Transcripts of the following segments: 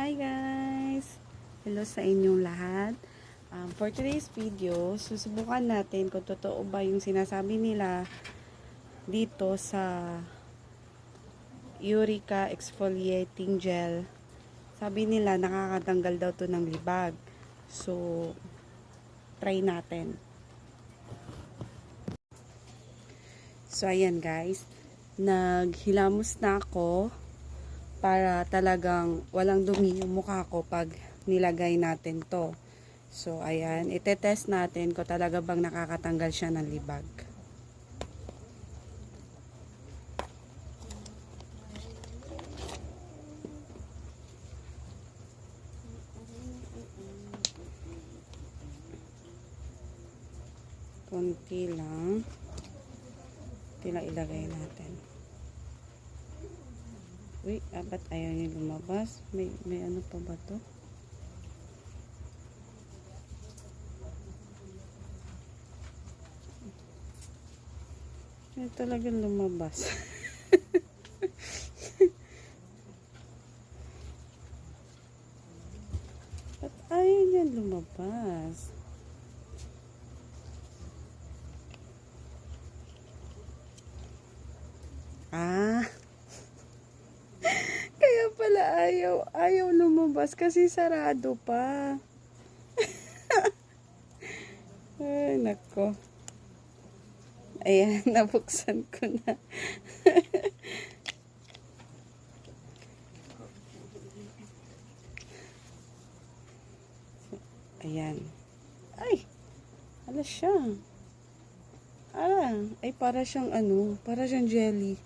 Hi guys! Hello sa inyong lahat. For today's video, susubukan natin kung totoo ba yung sinasabi nila dito sa Eureka Exfoliating Gel. Sabi nila nakakatanggal daw to ng libag. So, try natin. So, ayan guys. Naghilamos na ako para talagang walang dumi yung mukha ko pag nilagay natin to. So, ayan. Itetest natin kung talaga bang nakakatanggal siya ng libag. Konti lang. Konti lang ilagay natin. Uy, ba't ayaw niya lumabas? May ano pa ba to? Ay, talagang lumabas. Ba't ayaw niya lumabas? Ah! Kaya pala ayaw lumabas kasi sarado pa. Ay, nako. Ayan, nabuksan ko na. Ayan. Ay, ala siya. Ay para siyang para siyang jelly.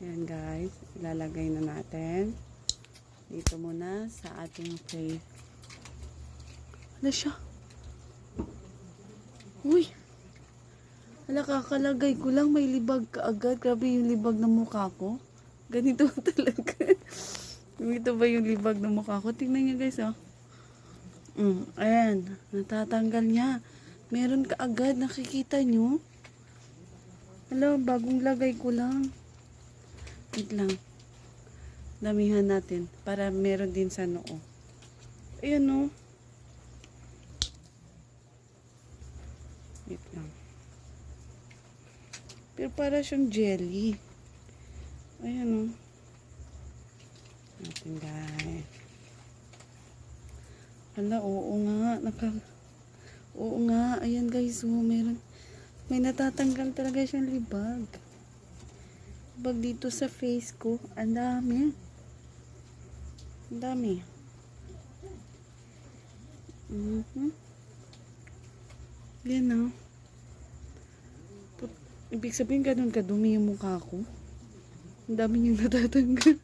Ayan guys, ilalagay na natin. Dito muna sa ating face. Ala siya. Uy! Ala, kakalagay ko lang may libag kaagad. Grabe yung libag ng mukha ko. Ganito talaga. Ganito ba yung libag ng mukha ko? Tingnan niyo guys, oh. Ayan, natatanggal niya. Meron kaagad, nakikita niyo? Ala, bagong lagay ko lang. Wait lang. Damihan natin para meron din sa noo. Ayan, oh. Wait lang. Pero para siyang jelly. Ayan, oh. Natin guys. Hala, oo nga. Oo nga. Ayan guys, oh. May natatanggal talaga siyang libag. Libag dito sa face ko. Ang dami. Ang dami. Yan, oh. Ibig sabihin ganun kadumi yung mukha ko. Ang dami niyang natatanggal.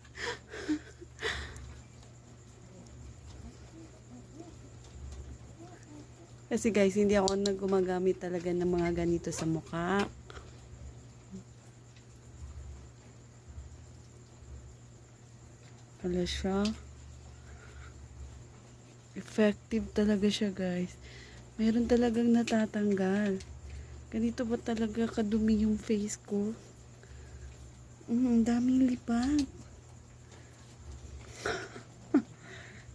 Kasi guys, hindi ako gumagamit talaga ng mga ganito sa mukha. Wala siya. Effective talaga siya guys. Meron talagang natatanggal. Ganito ba talaga kadumi yung face ko? Ang daming lipad.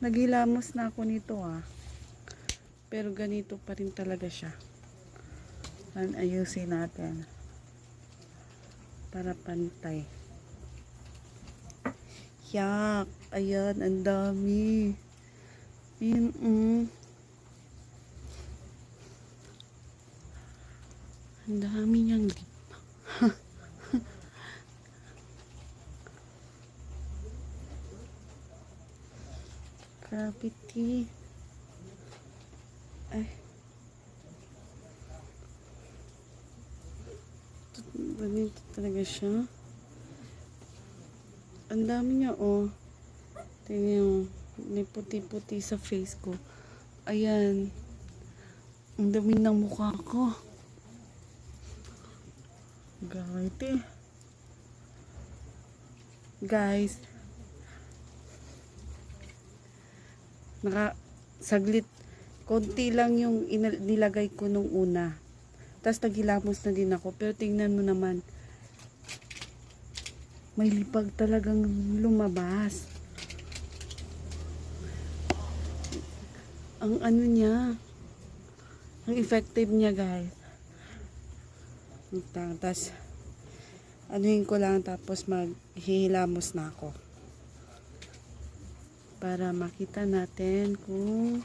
Naghilamos na ako nito Pero ganito pa rin talaga siya. Ayusin natin. Para pantay. Yak! Ayan, ang dami. Ayan, Ang dami niyang lip. Gravity. Ay. Ganito talaga siya. Ang dami niya, oh. Tingnan yung may puti-puti sa face ko. Ayan. Ang dami ng mukha ko. Guys, saglit, konti lang yung nilagay ko nung una. Tapos naghilamos na din ako. Pero tingnan mo naman, May libag talagang lumabas. Ang ano niya, ang effective niya guys. Tapos, anuhin ko lang tapos maghihilamos na ako. Para makita natin kung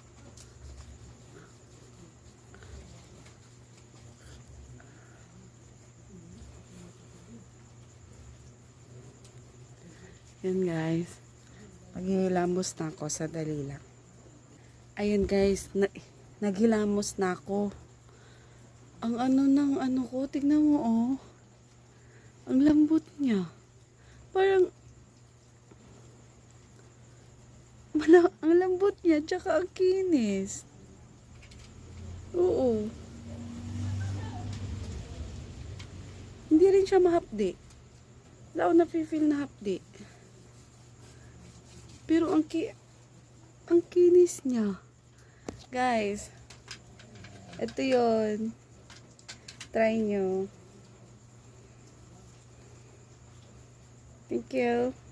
yan guys. Maghihilamos na ako sa dali lang. Ayan guys, naghilamos na ako. Ang ano ng ano ko, tignan mo oh. Ang lambot niya. Parang ang lambot niya, tsaka ang kinis. Oo. Hindi rin siya mahapdi. Wala ako nafe-feel na hapdi. Pero ang kinis niya. Guys, ito yon. Try nyo. Thank you.